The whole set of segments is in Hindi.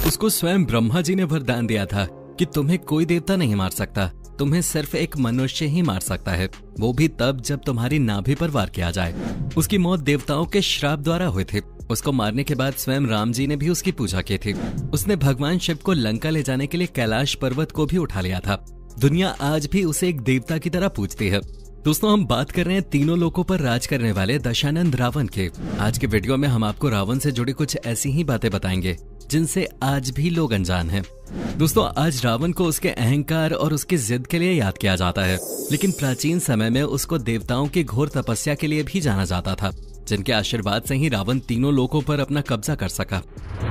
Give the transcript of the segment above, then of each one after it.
उसको स्वयं ब्रह्मा जी ने वरदान दिया था कि तुम्हें कोई देवता नहीं मार सकता, तुम्हें सिर्फ एक मनुष्य ही मार सकता है, वो भी तब जब तुम्हारी नाभि पर वार किया जाए। उसकी मौत देवताओं के श्राप द्वारा हुई थी। उसको मारने के बाद स्वयं राम जी ने भी उसकी पूजा की थी। उसने भगवान शिव को लंका ले जाने के लिए कैलाश पर्वत को भी उठा लिया था। दुनिया आज भी उसे एक देवता की तरह पूजती है। दोस्तों, हम बात कर रहे हैं तीनों लोकों पर राज करने वाले दशानंद रावण के। आज के वीडियो में हम आपको रावण से जुड़ी कुछ ऐसी ही बातें बताएंगे जिनसे आज भी लोग अनजान हैं। दोस्तों, आज रावण को उसके अहंकार और उसकी जिद के लिए याद किया जाता है, लेकिन प्राचीन समय में उसको देवताओं की घोर तपस्या के लिए भी जाना जाता था, जिनके आशीर्वाद से ही रावण तीनों लोकों पर अपना कब्जा कर सका।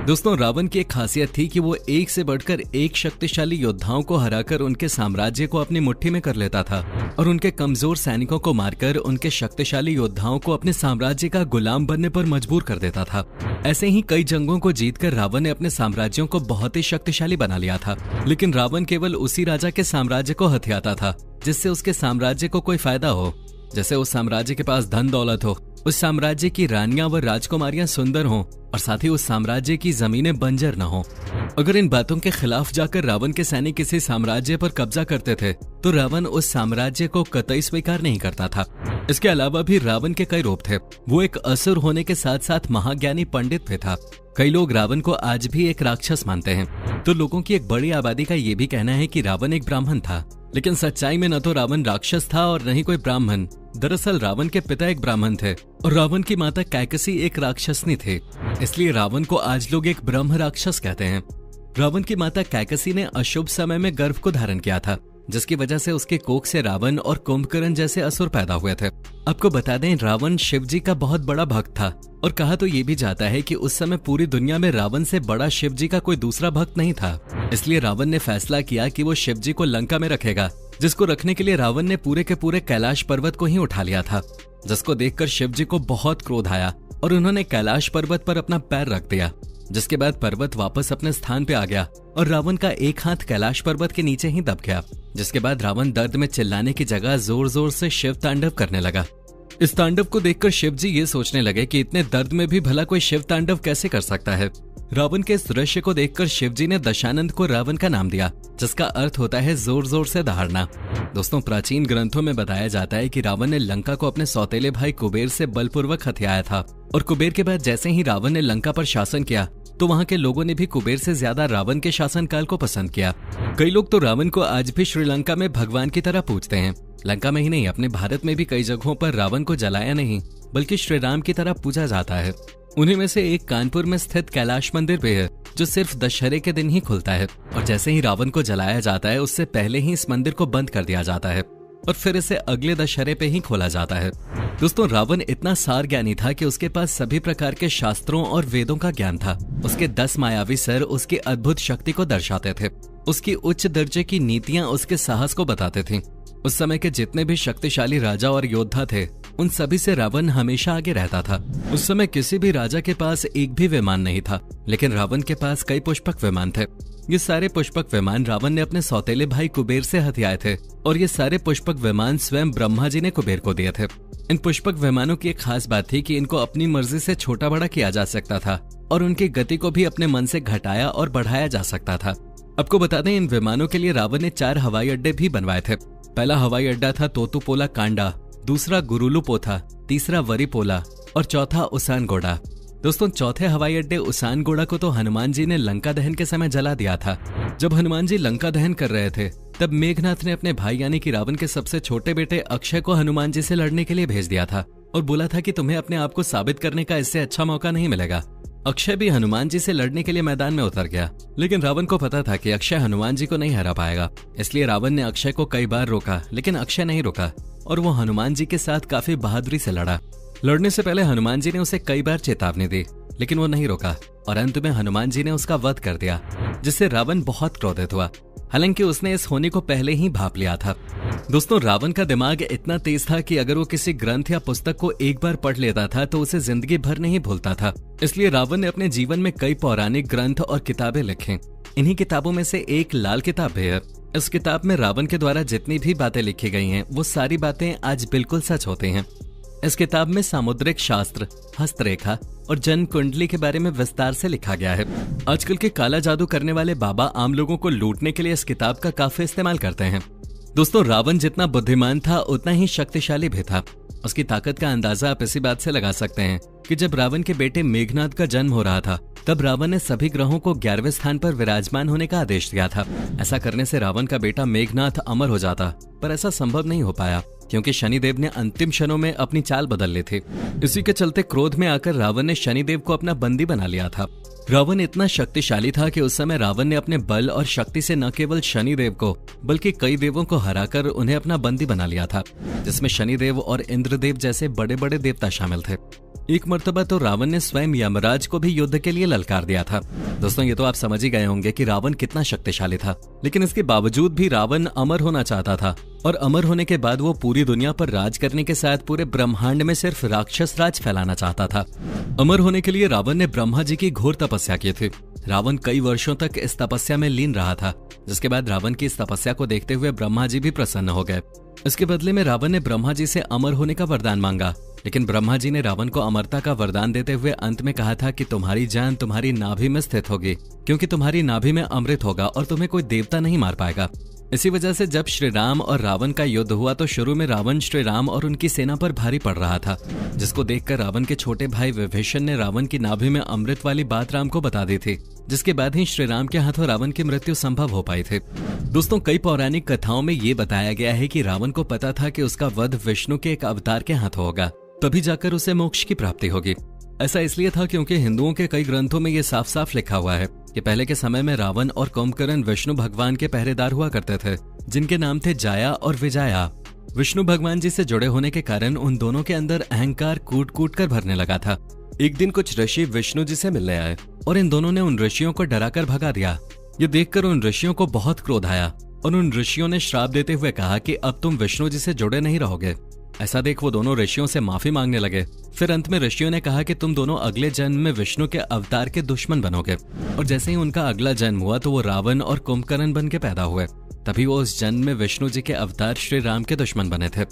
दोस्तों, रावण की एक खासियत थी कि वो एक से बढ़कर एक शक्तिशाली योद्धाओं को हराकर उनके साम्राज्य को अपनी मुट्ठी में कर लेता था और उनके कमजोर सैनिकों को मारकर उनके शक्तिशाली योद्धाओं को अपने साम्राज्य का गुलाम बनने पर मजबूर कर देता था। ऐसे ही कई जंगों को जीतकर रावण ने अपने साम्राज्यों को बहुत ही शक्तिशाली बना लिया था, लेकिन रावण केवल उसी राजा के साम्राज्य को हथियाता था जिससे उसके साम्राज्य को कोई फायदा हो। जैसे उस साम्राज्य के पास धन दौलत हो, उस साम्राज्य की रानियां व राजकुमारियां सुंदर हों और साथ ही उस साम्राज्य की जमीनें बंजर न हो। अगर इन बातों के खिलाफ जाकर रावण के सैनिक किसी साम्राज्य पर कब्जा करते थे तो रावण उस साम्राज्य को कतई स्वीकार नहीं करता था। इसके अलावा भी रावण के कई रूप थे। वो एक असुर होने के साथ साथ महाज्ञानी पंडित भी था। कई लोग रावण को आज भी एक राक्षस मानते हैं, तो लोगों की एक बड़ी आबादी का ये भी कहना है कि रावण एक ब्राह्मण था, लेकिन सच्चाई में न तो रावण राक्षस था और न ही कोई ब्राह्मण। दरअसल रावण के पिता एक ब्राह्मण थे और रावण की माता कैकसी एक राक्षसनी थी, इसलिए रावण को आज लोग एक ब्रह्म राक्षस कहते हैं। रावण की माता कैकसी ने अशुभ समय में गर्भ को धारण किया था, जिसकी वजह से उसके कोख से रावण और कुंभकर्ण जैसे असुर पैदा हुए थे। आपको बता दें, रावण शिव जी का बहुत बड़ा भक्त था और कहा तो ये भी जाता है कि उस समय पूरी दुनिया में रावण से बड़ा शिव जी का कोई दूसरा भक्त नहीं था। इसलिए रावण ने फैसला किया कि वो शिव जी को लंका में रखेगा, जिसको रखने के लिए रावण ने पूरे के पूरे कैलाश पर्वत को ही उठा लिया था, जिसको देखकर शिव जी को बहुत क्रोध आया और उन्होंने कैलाश पर्वत पर अपना पैर रख दिया, जिसके बाद पर्वत वापस अपने स्थान पे आ गया और रावण का एक हाथ कैलाश पर्वत के नीचे ही दब गया। जिसके बाद रावण दर्द में चिल्लाने की जगह जोर जोर से शिव तांडव करने लगा। इस तांडव को देखकर शिव जी ये सोचने लगे कि इतने दर्द में भी भला कोई शिव तांडव कैसे कर सकता है। रावण के इस दृश्य को देखकर शिव जी ने दशानंद को रावण का नाम दिया, जिसका अर्थ होता है जोर जोर से दहाड़ना। दोस्तों, प्राचीन ग्रंथों में बताया जाता है कि रावण ने लंका को अपने सौतेले भाई कुबेर से बलपूर्वक हथियाया था और कुबेर के बाद जैसे ही रावण ने लंका पर शासन किया तो वहां के लोगों ने भी कुबेर से ज्यादा रावण के शासनकाल को पसंद किया। कई लोग तो रावण को आज भी श्रीलंका में भगवान की तरह पूजते हैं। लंका में ही नहीं, अपने भारत में भी कई जगहों पर रावण को जलाया नहीं बल्कि श्री राम की तरह पूजा जाता है। उन्हीं में से एक कानपुर में स्थित कैलाश मंदिर भी है, जो सिर्फ दशहरे के दिन ही खुलता है और जैसे ही रावण को जलाया जाता है उससे पहले ही इस मंदिर को बंद कर दिया जाता है और फिर इसे अगले दशहरे पे ही खोला जाता है। दोस्तों, रावण इतना सार ज्ञानी था कि उसके पास सभी प्रकार के शास्त्रों और वेदों का ज्ञान था। उसके 10 मायावी सर उसकी अद्भुत शक्ति को दर्शाते थे। उसकी उच्च दर्जे की नीतियां उसके साहस को बताते थीं। उस समय के जितने भी शक्तिशाली राजा और योद्धा थे, उन सभी से रावण हमेशा आगे रहता था। उस समय किसी भी राजा के पास एक भी विमान नहीं था, लेकिन रावण के पास कई पुष्पक विमान थे। ये सारे पुष्पक विमान रावण ने अपने सौतेले भाई कुबेर से हथियाए थे और ये सारे पुष्पक विमान स्वयं ब्रह्मा जी ने कुबेर को दिए थे। इन पुष्पक विमानों की एक खास बात थी कि इनको अपनी मर्जी से छोटा बड़ा किया जा सकता था और उनकी गति को भी अपने मन से घटाया और बढ़ाया जा सकता था। आपको बता दें, इन विमानों के लिए रावण ने 4 हवाई अड्डे भी बनवाए थे। पहला हवाई अड्डा था तोतुपोला कांडा, दूसरा गुरुलुपोथा, तीसरा वरीपोला और चौथा उसानगोड़ा। दोस्तों, चौथे हवाई अड्डे उसानगोड़ा को तो हनुमान जी ने लंका दहन के समय जला दिया था। जब हनुमान जी लंका दहन कर रहे थे तब मेघनाथ ने अपने भाई यानी कि रावण के सबसे छोटे बेटे अक्षय को हनुमान जी से लड़ने के लिए भेज दिया था और बोला था कि तुम्हें अपने आप को साबित करने का इससे अच्छा मौका नहीं मिलेगा। अक्षय भी हनुमान जी से लड़ने के लिए मैदान में उतर गया, लेकिन रावण को पता था कि अक्षय हनुमान जी को नहीं हरा पाएगा। इसलिए रावण ने अक्षय को कई बार रोका, लेकिन अक्षय नहीं रुका और वो हनुमान जी के साथ काफी बहादुरी से लड़ा। लड़ने से पहले हनुमान जी ने उसे कई बार चेतावनी दी, लेकिन वो नहीं रुका और अंत में हनुमान जी ने उसका वध कर दिया, जिससे रावण बहुत क्रोधित हुआ। हालांकि उसने इस होने को पहले ही भांप लिया था। दोस्तों, रावण का दिमाग इतना तेज था कि अगर वो किसी ग्रंथ या पुस्तक को एक बार पढ़ लेता था तो उसे जिंदगी भर नहीं भूलता था। इसलिए रावण ने अपने जीवन में कई पौराणिक ग्रंथ और किताबें लिखी। इन्हीं किताबों में से एक लाल किताब भी है। इस किताब में रावण के द्वारा जितनी भी बातें लिखी गई हैं, वो सारी बातें आज बिल्कुल सच होती हैं। इस किताब में सामुद्रिक शास्त्र, हस्तरेखा और जन्म कुंडली के बारे में विस्तार से लिखा गया है। आजकल के काला जादू करने वाले बाबा आम लोगों को लूटने के लिए इस किताब का काफी इस्तेमाल करते हैं। दोस्तों, रावण जितना बुद्धिमान था उतना ही शक्तिशाली भी था। उसकी ताकत का अंदाजा आप इसी बात से लगा सकते हैं कि जब रावण के बेटे मेघनाद का जन्म हो रहा था तब रावण ने सभी ग्रहों को 11वें स्थान पर विराजमान होने का आदेश दिया था। ऐसा करने से रावण का बेटा मेघनाद अमर हो जाता, पर ऐसा संभव नहीं हो पाया क्योंकि शनिदेव ने अंतिम क्षणों में अपनी चाल बदल ली थी। इसी के चलते क्रोध में आकर रावण ने शनिदेव को अपना बंदी बना लिया था। रावण इतना शक्तिशाली था कि उस समय रावण ने अपने बल और शक्ति से न केवल शनिदेव को बल्कि कई देवों को हराकर उन्हें अपना बंदी बना लिया था, जिसमें शनिदेव और इंद्रदेव जैसे बड़े बड़े देवता शामिल थे। एक मर्तबा तो रावण ने स्वयं यमराज को भी युद्ध के लिए ललकार दिया था। दोस्तों, ये तो आप समझ ही गए होंगे कि रावण कितना शक्तिशाली था, लेकिन इसके बावजूद भी रावण अमर होना चाहता था और अमर होने के बाद वो पूरी दुनिया पर राज करने के साथ पूरे ब्रह्मांड में सिर्फ राक्षस राज फैलाना चाहता था। अमर होने के लिए रावण ने ब्रह्मा जी की घोर तपस्या की थी। रावण कई वर्षों तक इस तपस्या में लीन रहा था, जिसके बाद रावण की इस तपस्या को देखते हुए ब्रह्मा जी भी प्रसन्न हो गए। इसके बदले में रावण ने ब्रह्मा जी से अमर होने का वरदान मांगा, लेकिन ब्रह्मा जी ने रावण को अमरता का वरदान देते हुए अंत में कहा था कि तुम्हारी जान तुम्हारी नाभि में स्थित होगी, क्योंकि तुम्हारी नाभि में अमृत होगा और तुम्हें कोई देवता नहीं मार पाएगा। इसी वजह से जब श्री राम और रावण का युद्ध हुआ तो शुरू में रावण श्री राम और उनकी सेना पर भारी पड़ रहा था, जिसको देखकर रावण के छोटे भाई विभीषण ने रावण की नाभि में अमृत वाली बात राम को बता दी थी, जिसके बाद ही श्री राम के हाथों रावण की मृत्यु संभव हो पाई थी। दोस्तों, कई पौराणिक कथाओं में ये बताया गया है कि रावण को पता था कि उसका वध विष्णु के एक अवतार के हाथों होगा, तभी जाकर उसे मोक्ष की प्राप्ति होगी। ऐसा इसलिए था क्योंकि हिंदुओं के कई ग्रंथों में ये साफ साफ लिखा हुआ है कि पहले के समय में रावण और कुंभकर्ण विष्णु भगवान के पहरेदार हुआ करते थे, जिनके नाम थे जाया और विजाया। विष्णु भगवान जी से जुड़े होने के कारण उन दोनों के अंदर अहंकार कूट कूट कर भरने लगा था। एक दिन कुछ ऋषि विष्णु जी से मिलने आए और इन दोनों ने उन ऋषियों को डराकर भगा दिया। ये देखकर उन ऋषियों को बहुत क्रोध आया और उन ऋषियों ने श्राप देते हुए कहा कि अब तुम विष्णु जी से जुड़े नहीं रहोगे। ऐसा देख वो दोनों ऋषियों से माफी मांगने लगे। फिर अंत में ऋषियों ने कहा कि तुम दोनों अगले जन्म में विष्णु के अवतार के दुश्मन बनोगे। और जैसे ही उनका अगला जन्म हुआ तो वो रावण और कुंभकर्ण बन के पैदा हुए। तभी वो उस जन्म में विष्णु जी के अवतार श्री राम के दुश्मन बने थे।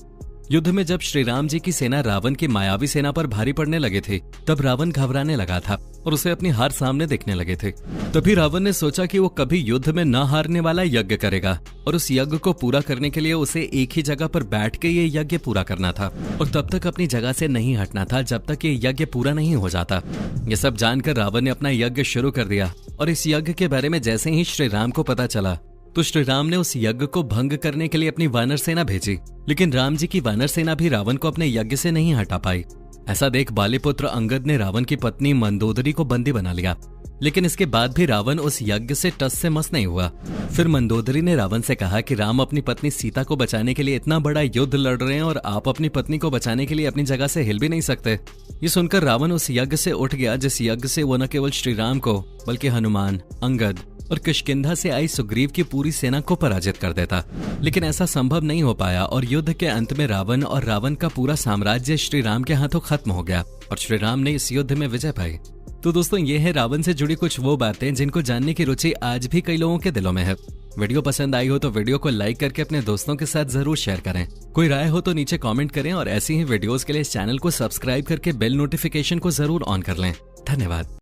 युद्ध में जब श्री राम जी की सेना रावण की मायावी सेना पर भारी पड़ने लगी थी तब रावण घबराने लगा था और उसे अपनी हार सामने दिखने लगे थे। तभी रावण ने सोचा कि वो कभी युद्ध में न हारने वाला यज्ञ करेगा और उस यज्ञ को पूरा करने के लिए उसे एक ही जगह पर बैठ के ये यज्ञ पूरा करना था और तब तक अपनी जगह से नहीं हटना था जब तक ये यज्ञ पूरा नहीं हो जाता। ये सब जानकर रावण ने अपना यज्ञ शुरू कर दिया और इस यज्ञ के बारे में जैसे ही श्री राम को पता चला तो श्री राम ने उस यज्ञ को भंग करने के लिए अपनी वानर सेना भेजी, लेकिन राम जी की वानर सेना भी रावण को अपने यज्ञ से नहीं हटा पाई। ऐसा देख बालीपुत्र अंगद ने रावण की पत्नी मंदोदरी को बंदी बना लिया, लेकिन इसके बाद भी रावण उस यज्ञ से टस से मस नहीं हुआ। फिर मंदोदरी ने रावण से कहा कि राम अपनी पत्नी सीता को बचाने के लिए इतना बड़ा युद्ध लड़ रहे हैं और आप अपनी पत्नी को बचाने के लिए अपनी जगह से हिल भी नहीं सकते। ये सुनकर रावण उस यज्ञ से उठ गया जिस यज्ञ से वो न केवल श्री राम को बल्कि हनुमान, अंगद और किष्किंधा से आई सुग्रीव की पूरी सेना को पराजित कर देता। लेकिन ऐसा संभव नहीं हो पाया और युद्ध के अंत में रावण और रावण का पूरा साम्राज्य श्री राम के हाथों खत्म हो गया और श्री राम ने इस युद्ध में विजय पाई। तो दोस्तों, ये है रावण से जुड़ी कुछ वो बातें जिनको जानने की रुचि आज भी कई लोगों के दिलों में है। वीडियो पसंद आई हो तो वीडियो को लाइक करके अपने दोस्तों के साथ जरूर शेयर करें। कोई राय हो तो नीचे कमेंट करें और ऐसी ही वीडियोस के लिए इस चैनल को सब्सक्राइब करके बेल नोटिफिकेशन को जरूर ऑन कर लें। धन्यवाद।